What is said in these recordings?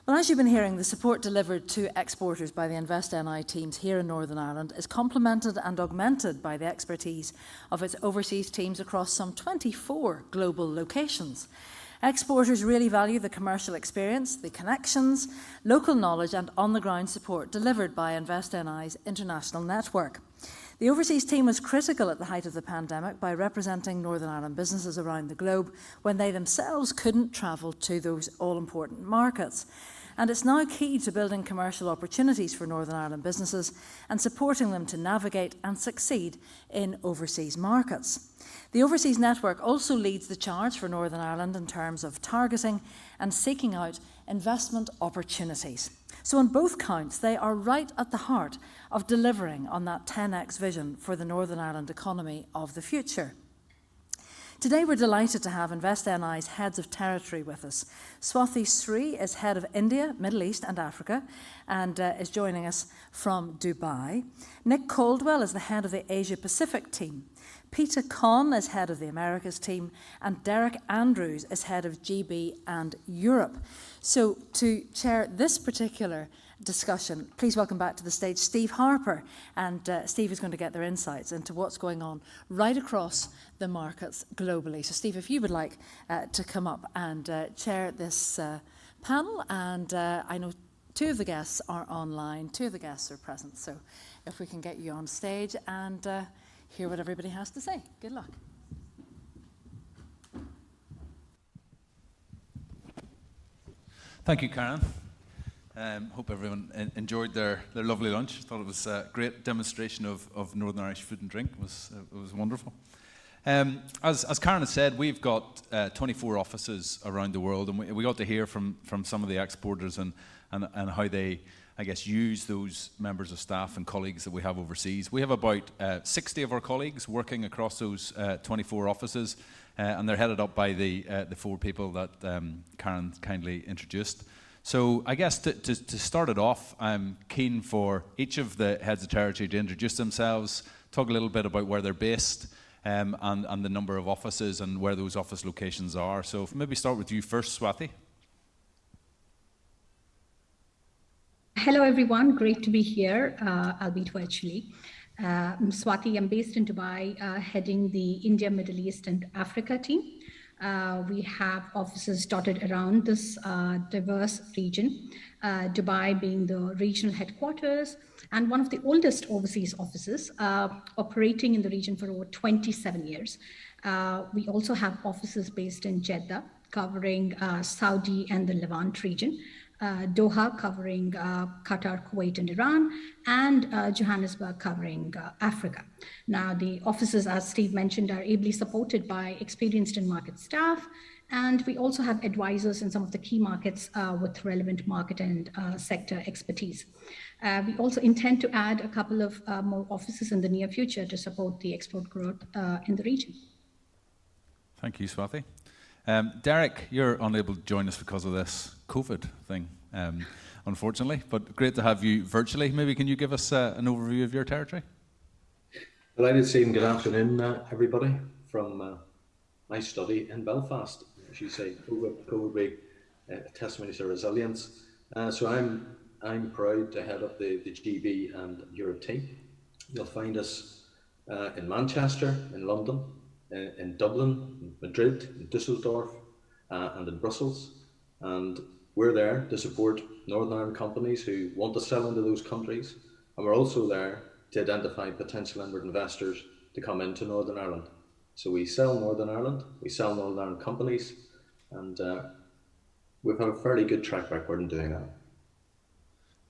Well, as you've been hearing, the support delivered to exporters by the Invest NI teams here in Northern Ireland is complemented and augmented by the expertise of its overseas teams across some 24 global locations. Exporters really value the commercial experience, the connections, local knowledge and on-the-ground support delivered by Invest NI's international network. The overseas team was critical at the height of the pandemic by representing Northern Ireland businesses around the globe when they themselves couldn't travel to those all-important markets. And it's now key to building commercial opportunities for Northern Ireland businesses and supporting them to navigate and succeed in overseas markets. The overseas network also leads the charge for Northern Ireland in terms of targeting and seeking out investment opportunities. So on both counts, they are right at the heart of delivering on that 10x vision for the Northern Ireland economy of the future. Today we're delighted to have Invest NI's heads of territory with us. Swathi is head of India, Middle East and Africa and is joining us from Dubai. Nick Caldwell is the head of the Asia Pacific team. Peta Conn is head of the Americas team and Derek Andrews is head of GB and Europe. So to chair this particular discussion, please welcome back to the stage Steve Harper. And Steve is going to get their insights into what's going on right across the markets globally. So Steve, if you would like to come up and chair this panel. And I know two of the guests are online, two of the guests are present. So if we can get you on stage and hear what everybody has to say. Good luck. Thank you, Karen. Hope everyone enjoyed their lovely lunch. Thought it was a great demonstration of Northern Irish food and drink. It was wonderful. As Karen has said, we've got 24 offices around the world, and we got to hear from some of the exporters and how they, I guess, use those members of staff and colleagues that we have overseas. We have about 60 of our colleagues working across those 24 offices, and they're headed up by the four people that Karen kindly introduced. So I guess to start it off, I'm keen for each of the heads of territory to introduce themselves, talk a little bit about where they're based, and the number of offices and where those office locations are. So maybe start with you first, Swathi. Hello, everyone. Great to be here, albeit virtually. I'm Swathi. I'm based in Dubai, heading the India, Middle East, and Africa team. We have offices dotted around this diverse region, Dubai being the regional headquarters and one of the oldest overseas offices, operating in the region for over 27 years. We also have offices based in Jeddah, covering Saudi and the Levant region, Doha covering Qatar, Kuwait and Iran, and Johannesburg covering Africa. Now the offices, as Steve mentioned, are ably supported by experienced in-market staff, and we also have advisors in some of the key markets with relevant market and sector expertise. We also intend to add a couple of more offices in the near future to support the export growth in the region. Thank you, Swathi. Derek, you're unable to join us because of this COVID thing, unfortunately, but great to have you virtually. Maybe can you give us an overview of your territory? Delighted to see you. Good afternoon, everybody, from my study in Belfast. As you say, COVID being a testimony to resilience. So I'm proud to head up the GB and Europe team. You'll find us in Manchester, in London, in Dublin, in Madrid, in Düsseldorf, and in Brussels. And we're there to support Northern Ireland companies who want to sell into those countries. And we're also there to identify potential inward investors to come into Northern Ireland. So we sell Northern Ireland, we sell Northern Ireland companies, and we've had a fairly good track record in doing that.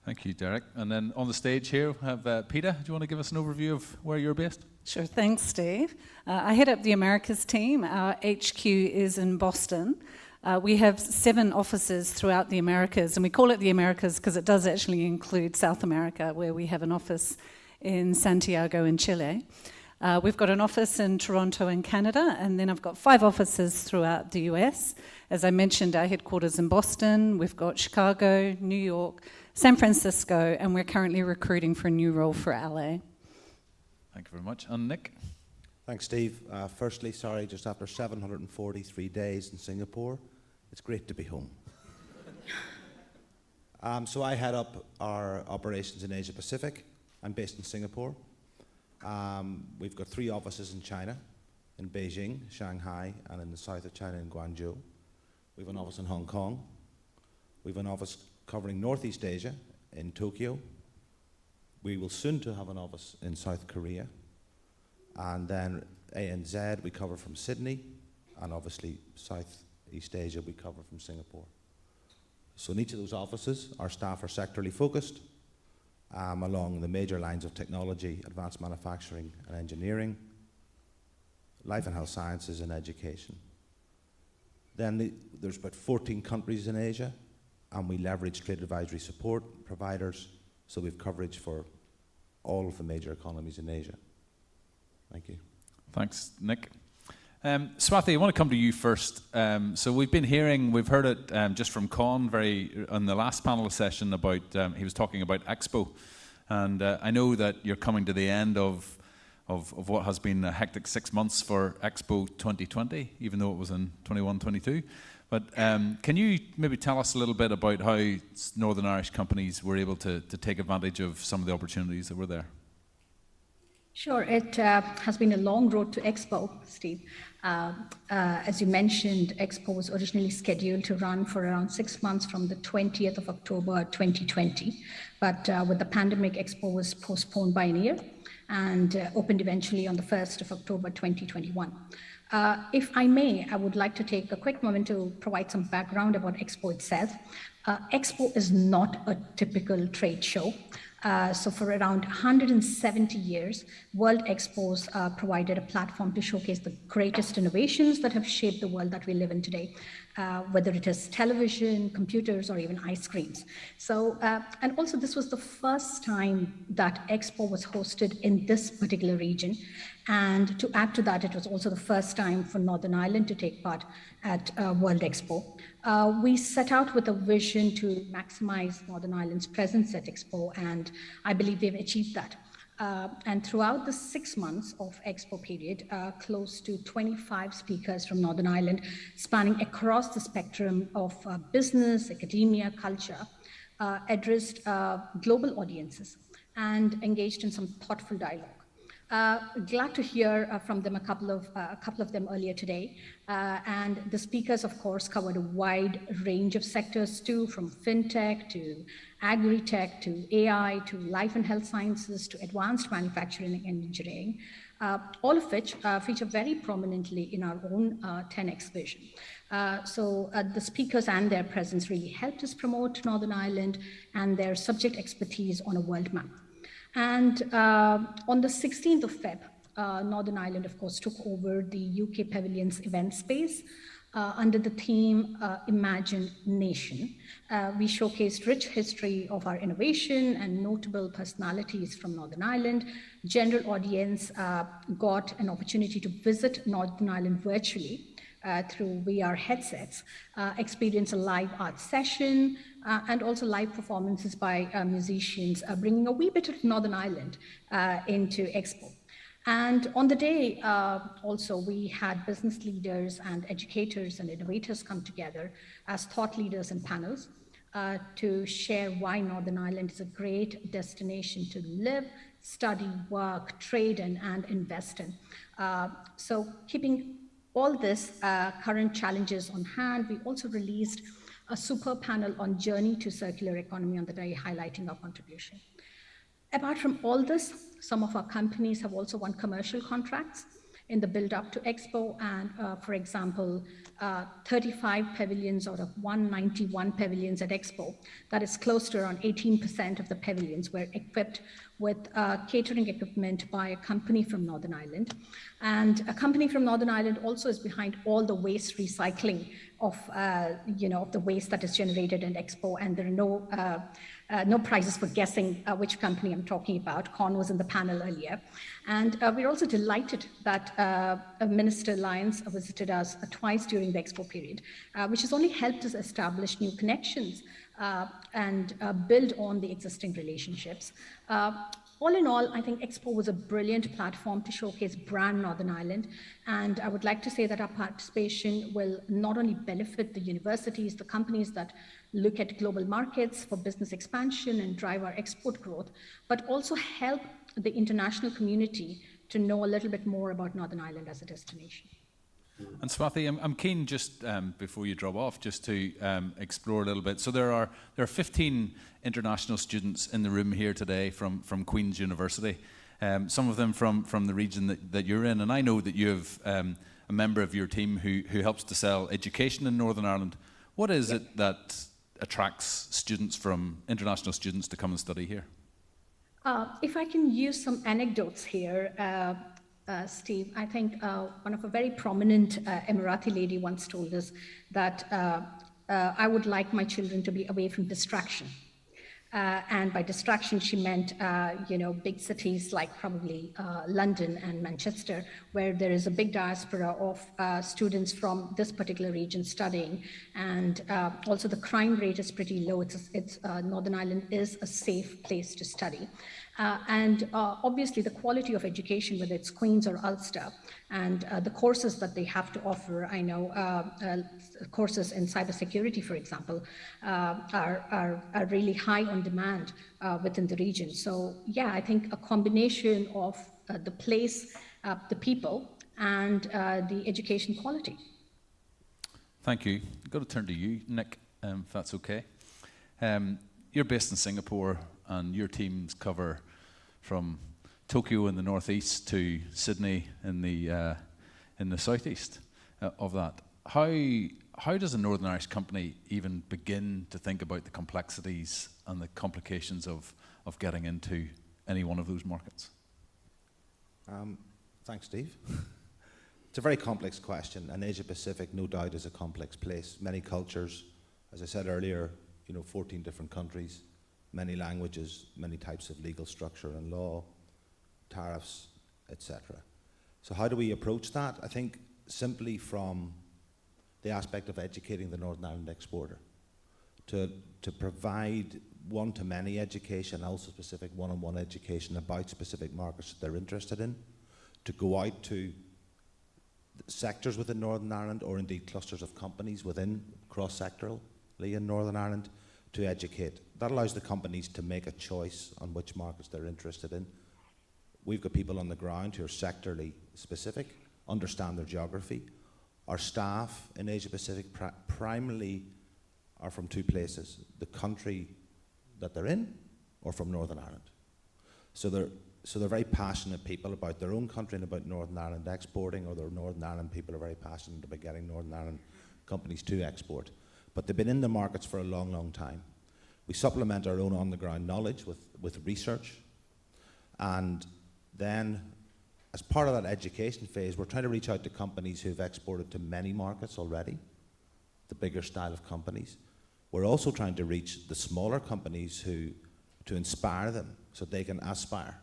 Thank you, Derek. And then on the stage here, we have Peta. Do you want to give us an overview of where you're based? Sure, thanks, Steve. I head up the Americas team. Our HQ is in Boston. We have 7 offices throughout the Americas, and we call it the Americas because it does actually include South America, where we have an office in Santiago in Chile. We've got an office in Toronto in Canada, and then I've got 5 offices throughout the US. As I mentioned, our headquarters in Boston, we've got Chicago, New York, San Francisco, and we're currently recruiting for a new role for LA. Thank you very much. And Nick? Thanks, Steve. Firstly, sorry, just after 743 days in Singapore, it's great to be home. So I head up our operations in Asia Pacific. I'm based in Singapore. We've got 3 offices in China, in Beijing, Shanghai, and in the south of China in Guangzhou. We have an office in Hong Kong. We have an office covering Northeast Asia in Tokyo. We will soon to have an office in South Korea. And then ANZ we cover from Sydney, and obviously Southeast Asia we cover from Singapore. So in each of those offices, our staff are sectorally focused along the major lines of technology, advanced manufacturing and engineering, life and health sciences and education. Then there's about 14 countries in Asia, and we leverage trade advisory support providers, so we have coverage for all of the major economies in Asia. Thank you. Thanks, Nick. Swathi, I want to come to you first. So we've heard it just from Conn on the last panel session about, he was talking about Expo. And I know that you're coming to the end of what has been a hectic 6 months for Expo 2020, even though it was in 21-22. But can you maybe tell us a little bit about how Northern Irish companies were able to take advantage of some of the opportunities that were there? Sure, it has been a long road to Expo, Steve. As you mentioned, Expo was originally scheduled to run for around 6 months from the 20th of October 2020. But with the pandemic, Expo was postponed by a year and opened eventually on the 1st of October 2021. If I may, I would like to take a quick moment to provide some background about Expo itself. Expo is not a typical trade show. So for around 170 years, World Expos provided a platform to showcase the greatest innovations that have shaped the world that we live in today, whether it is television, computers, or even ice creams. So, and also this was the first time that Expo was hosted in this particular region. And to add to that, it was also the first time for Northern Ireland to take part at World Expo. We set out with a vision to maximize Northern Ireland's presence at Expo, and I believe we've achieved that. And throughout the 6 months of Expo period, close to 25 speakers from Northern Ireland, spanning across the spectrum of business, academia, culture, addressed global audiences and engaged in some thoughtful dialogue. Glad to hear from them, a couple of them earlier today. And the speakers, of course, covered a wide range of sectors too, from fintech to agri-tech to AI to life and health sciences to advanced manufacturing and engineering, all of which feature very prominently in our own 10X vision. So the speakers and their presence really helped us promote Northern Ireland and their subject expertise on a world map. And on the 16th of Feb, Northern Ireland, of course, took over the UK Pavilion's event space under the theme Imagine Nation. We showcased rich history of our innovation and notable personalities from Northern Ireland. General audience got an opportunity to visit Northern Ireland virtually through VR headsets, experience a live art session, and also live performances by musicians, bringing a wee bit of Northern Ireland into Expo. And on the day, also, we had business leaders and educators and innovators come together as thought leaders in panels to share why Northern Ireland is a great destination to live, study, work, trade in, and invest in. So keeping all this current challenges on hand, we also released a super panel on journey to circular economy on the day, highlighting our contribution. Apart from all this, some of our companies have also won commercial contracts in the build up to Expo, and for example, 35 pavilions out of 191 pavilions at Expo, that is close to around 18% of the pavilions were equipped with catering equipment by a company from Northern Ireland. And a company from Northern Ireland also is behind all the waste recycling of the waste that is generated in Expo, and there are no prizes for guessing which company I'm talking about. Conn was in the panel earlier. And we're also delighted that Minister Lyons visited us twice during the Expo period, which has only helped us establish new connections and build on the existing relationships. all in all, I think Expo was a brilliant platform to showcase brand Northern Ireland. And I would like to say that our participation will not only benefit the universities, the companies that look at global markets for business expansion and drive our export growth, but also help the international community to know a little bit more about Northern Ireland as a destination. And Swathi, I'm keen just before you drop off, just to explore a little bit. So there are 15 international students in the room here today from Queen's University. Some of them from the region that you're in, and I know that you have a member of your team who helps to sell education in Northern Ireland. What is it that attracts international students to come and study here? If I can use some anecdotes here, Steve, I think one of a very prominent Emirati lady once told us that I would like my children to be away from distraction. And by distraction, she meant, big cities like probably London and Manchester, where there is a big diaspora of students from this particular region studying. And also the crime rate is pretty low. Northern Ireland is a safe place to study. And obviously the quality of education, whether it's Queen's or Ulster, and the courses that they have to offer, I know courses in cybersecurity, for example, are really high on demand within the region. So yeah, I think a combination of the place, the people, and the education quality. Thank you. I've got to turn to you, Nick, if that's okay. You're based in Singapore, and your teams cover from Tokyo in the northeast to Sydney in the southeast of that. How does a Northern Irish company even begin to think about the complexities and the complications of getting into any one of those markets? Thanks, Steve. It's a very complex question, and Asia Pacific, no doubt, is a complex place. Many cultures, as I said earlier, 14 different countries, many languages, many types of legal structure and law, tariffs, etc. So how do we approach that? I think simply from the aspect of educating the Northern Ireland exporter to provide one-to-many education, also specific one-on-one education about specific markets that they're interested in, to go out to sectors within Northern Ireland or indeed clusters of companies within cross-sectorally in Northern Ireland to educate. That allows the companies to make a choice on which markets they're interested in. We've got people on the ground who are sectorally specific, understand their geography. Our staff in Asia Pacific primarily are from two places: the country that they're in or from Northern Ireland. So they're very passionate people about their own country and about Northern Ireland exporting, or the Northern Ireland people are very passionate about getting Northern Ireland companies to export. But they've been in the markets for a long, long time. We supplement our own on-the-ground knowledge with research, and then as part of that education phase, we're trying to reach out to companies who've exported to many markets already, the bigger style of companies. We're also trying to reach the smaller companies to inspire them so they can aspire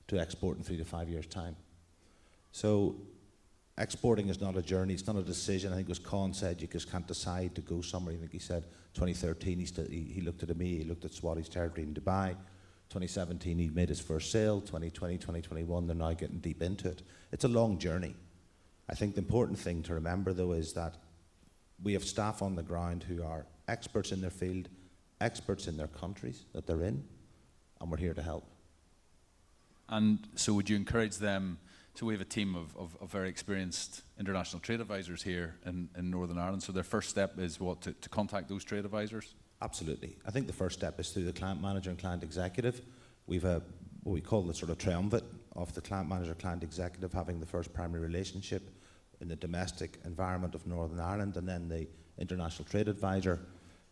to export in 3 to 5 years' time. So exporting is not a journey, it's not a decision. I think it was Conn said you just can't decide to go somewhere. I think he said 2013 he looked at me, he looked at Swathi's territory in Dubai. 2017 he made his first sale. 2020, 2021 they're now getting deep into it. It's a long journey. I think the important thing to remember though is that we have staff on the ground who are experts in their field, experts in their countries that they're in, and we're here to help. And so would you encourage them? So we have a team of very experienced international trade advisors here in Northern Ireland. So their first step is what, to contact those trade advisors? Absolutely. I think the first step is through the client manager and client executive. We've what we call the sort of triumvirate of the client manager, client executive having the first primary relationship in the domestic environment of Northern Ireland, and then the international trade advisor,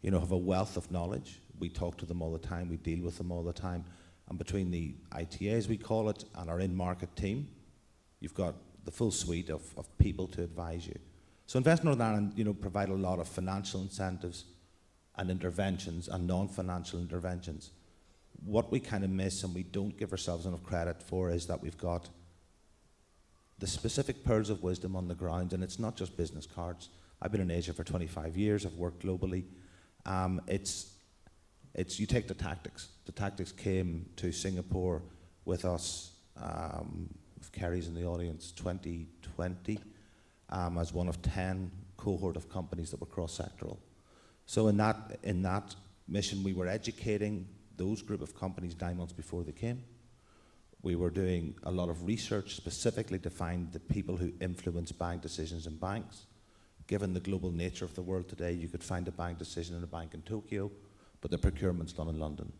have a wealth of knowledge. We talk to them all the time, we deal with them all the time. And between the ITAs, we call it, and our in-market team, you've got the full suite of people to advise you. So Invest Northern Ireland, provide a lot of financial incentives and interventions and non-financial interventions. What we kind of miss and we don't give ourselves enough credit for is that we've got the specific pearls of wisdom on the ground, and it's not just business cards. I've been in Asia for 25 years, I've worked globally. It's you take the tactics. The tactics came to Singapore with us, if Kerry's in the audience, 2020, as one of 10 cohort of companies that were cross-sectoral. So in that mission, we were educating those group of companies 9 months before they came. We were doing a lot of research specifically to find the people who influence buying decisions in banks. Given the global nature of the world today, you could find a buying decision in a bank in Tokyo, but the procurement's done in London.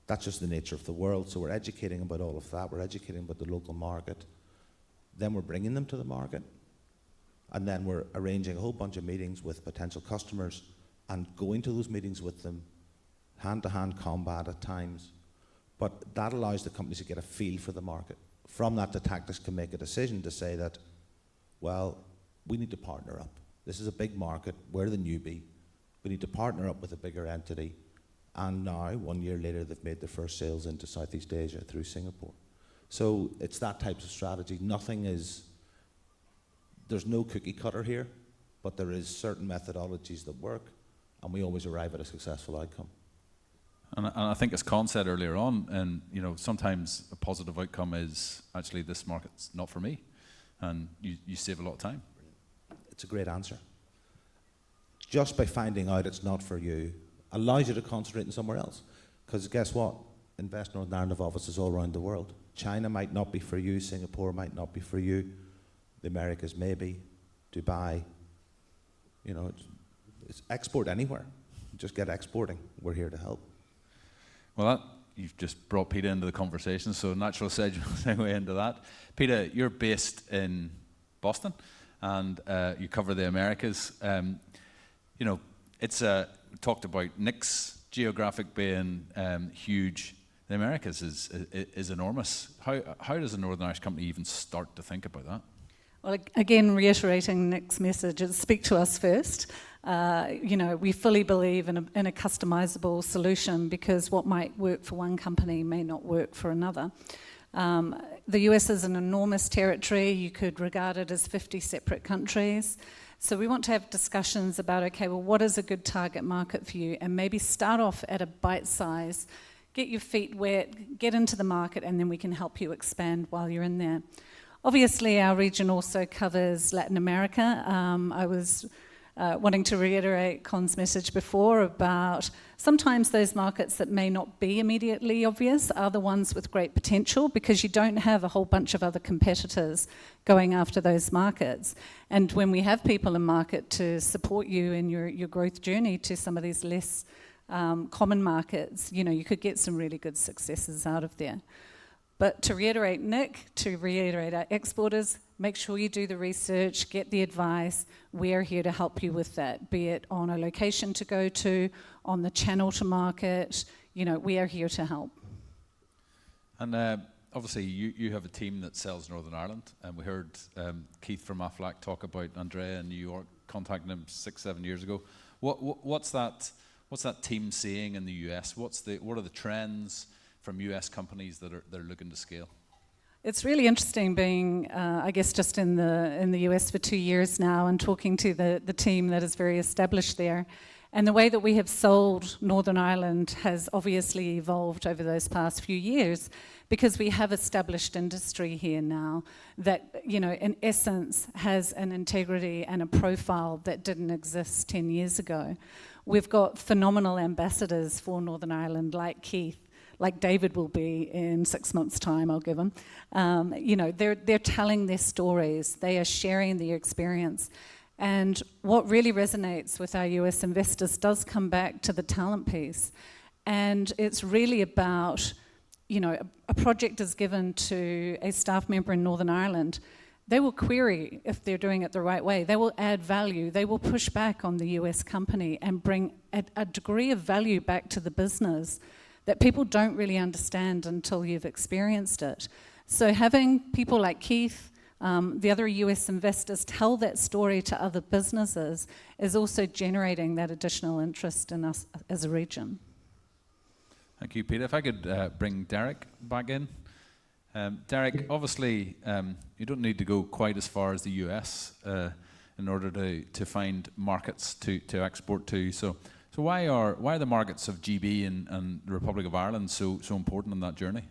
That's just the nature of the world. So we're educating about all of that. We're educating about the local market. Then we're bringing them to the market. And then we're arranging a whole bunch of meetings with potential customers and going to those meetings with them, hand-to-hand combat at times. But that allows the companies to get a feel for the market. From that, the tactics can make a decision to say that, well, we need to partner up. This is a big market. We're the newbie. We need to partner up with a bigger entity. And now, 1 year later, they've made their first sales into Southeast Asia through Singapore. So it's that type of strategy. There's no cookie cutter here, but there is certain methodologies that work, and we always arrive at a successful outcome. And I think, as Conn said earlier on, and sometimes a positive outcome is actually this market's not for me, and you save a lot of time. It's a great answer. Just by finding out it's not for you allows you to concentrate on somewhere else. Because guess what? Invest Northern Ireland have offices all around the world. China might not be for you. Singapore might not be for you. The Americas maybe. Dubai. It's export anywhere. Just get exporting. We're here to help. Well, you've just brought Peta into the conversation, so natural segue into that. Peta, you're based in Boston, and you cover the Americas. We talked about Nick's geographic being huge. The Americas is enormous. How does a Northern Irish company even start to think about that? Well, again, reiterating Nick's message, is speak to us first. We fully believe in a customizable solution, because what might work for one company may not work for another. The US is an enormous territory. You could regard it as 50 separate countries. So we want to have discussions about, okay, well, what is a good target market for you? And maybe start off at a bite size, get your feet wet, get into the market, and then we can help you expand while you're in there. Obviously, our region also covers Latin America. I was wanting to reiterate Conn's message before about sometimes those markets that may not be immediately obvious are the ones with great potential, because you don't have a whole bunch of other competitors going after those markets. And when we have people in market to support you in your growth journey to some of these less common markets, you could get some really good successes out of there. But to reiterate Nick, to reiterate our exporters, make sure you do the research, get the advice. We're here to help you with that, be it on a location to go to, on the channel to market. We are here to help. And obviously, you have a team that sells Northern Ireland. And we heard Keith from Aflac talk about Andrea in New York contacting him 6-7 years ago. What's that team seeing in the US? What are the trends from US companies that are looking to scale? It's really interesting being, I guess, just in the US for 2 years now and talking to the team that is very established there. And the way that we have sold Northern Ireland has obviously evolved over those past few years, because we have established industry here now that, in essence, has an integrity and a profile that didn't exist 10 years ago. We've got phenomenal ambassadors for Northern Ireland, like Keith, like David will be in 6 months' time, I'll give them. They're telling their stories. They are sharing their experience. And what really resonates with our US investors does come back to the talent piece. And it's really about, a project is given to a staff member in Northern Ireland. They will query if they're doing it the right way. They will add value. They will push back on the US company and bring a degree of value back to the business that people don't really understand until you've experienced it. So having people like Keith, the other US investors tell that story to other businesses is also generating that additional interest in us as a region. Thank you, Peter. If I could bring Derek back in. Derek, obviously, you don't need to go quite as far as the US in order to find markets to export to. So why are the markets of GB and the Republic of Ireland so important in that journey?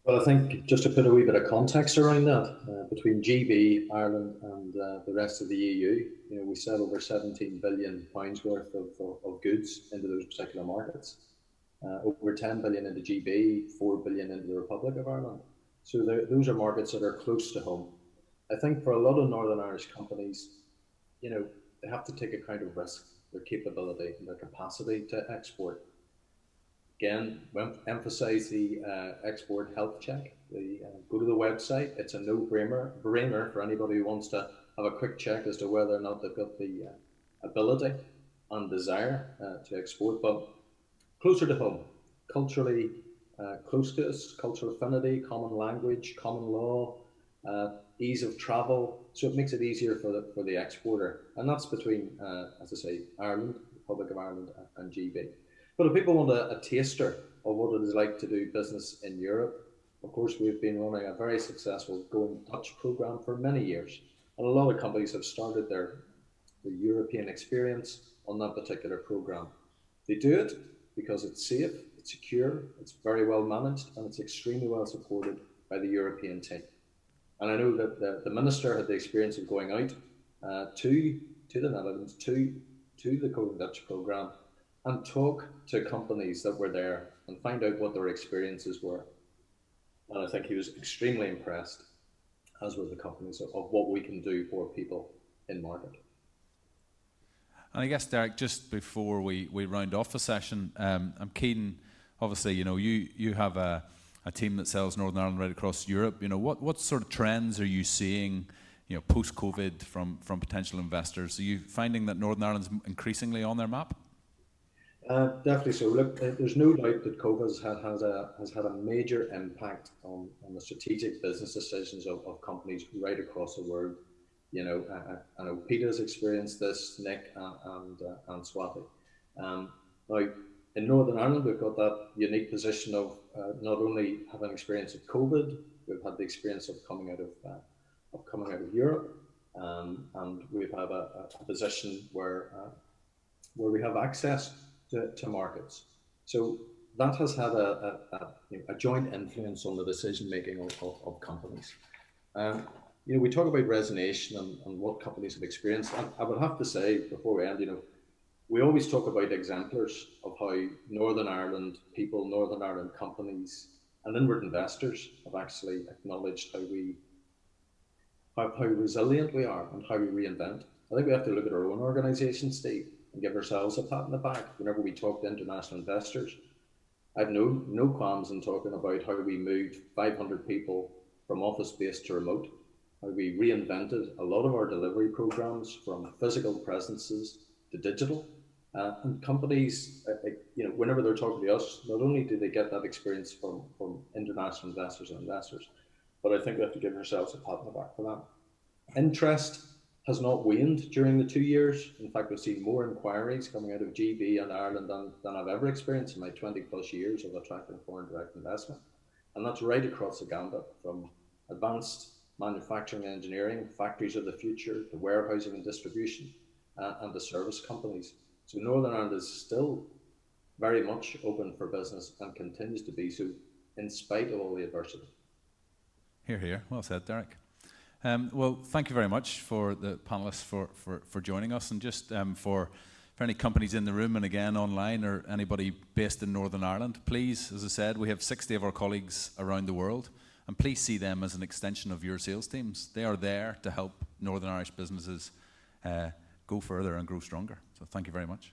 Well, I think just to put a wee bit of context around that, between GB, Ireland, and the rest of the EU, we sell over 17 billion pounds worth of goods into those particular markets. Over 10 billion into GB, 4 billion into the Republic of Ireland. So those are markets that are close to home. I think for a lot of Northern Irish companies, they have to take account of risk, their capability, and their capacity to export. Again, we emphasize the export health check. Go to the website. It's a no-brainer for anybody who wants to have a quick check as to whether or not they've got the ability and desire to export. But closer to home, culturally close to us, cultural affinity, common language, common law, ease of travel. So it makes it easier for the exporter. And that's between, as I say, Ireland, Republic of Ireland, and GB. But if people want a taster of what it is like to do business in Europe, of course, we've been running a very successful Going Dutch program for many years. And a lot of companies have started their European experience on that particular program. They do it because it's safe, it's secure, it's very well managed, and it's extremely well supported by the European team. And I know that the Minister had the experience of going out to the Netherlands, to the Going Dutch program, and talk to companies that were there and find out what their experiences were. And I think he was extremely impressed, as were the companies, of what we can do for people in market. And I guess, Derek, just before we round off the session, I'm keen, obviously, you have a team that sells Northern Ireland right across Europe. What sort of trends are you seeing, post-COVID from potential investors? Are you finding that Northern Ireland's increasingly on their map? Definitely so. Look, there's no doubt that COVID has had a major impact on the strategic business decisions of companies right across the world. I know Peta's experienced this, Nick and Swathi. Now, in Northern Ireland, we've got that unique position of not only having experience of COVID, we've had the experience of coming out of Europe, and we've had a position where we have access to markets. So that has had a joint influence on the decision making of companies. We talk about resonation and what companies have experienced. I would have to say before we end, we always talk about exemplars of how Northern Ireland people, Northern Ireland companies, and inward investors have actually acknowledged how resilient we are and how we reinvent. I think we have to look at our own organisation, Steve, and give ourselves a pat on the back whenever we talk to international investors. I've no qualms in talking about how we moved 500 people from office-based to remote, how we reinvented a lot of our delivery programs from physical presences to digital. And companies, whenever they're talking to us, not only do they get that experience from international investors, but I think we have to give ourselves a pat on the back for that. Interest has not waned during the 2 years. In fact, we've seen more inquiries coming out of GB and Ireland than I've ever experienced in my 20 plus years of attracting foreign direct investment. And that's right across the gambit, from advanced manufacturing and engineering, factories of the future, to warehousing and distribution, and the service companies. So Northern Ireland is still very much open for business and continues to be so in spite of all the adversity. Hear, hear. Well said, Derek. Well, thank you very much for the panelists for joining us, and just for any companies in the room and again online or anybody based in Northern Ireland, please, as I said, we have 60 of our colleagues around the world, and please see them as an extension of your sales teams. They are there to help Northern Irish businesses go further and grow stronger. So thank you very much.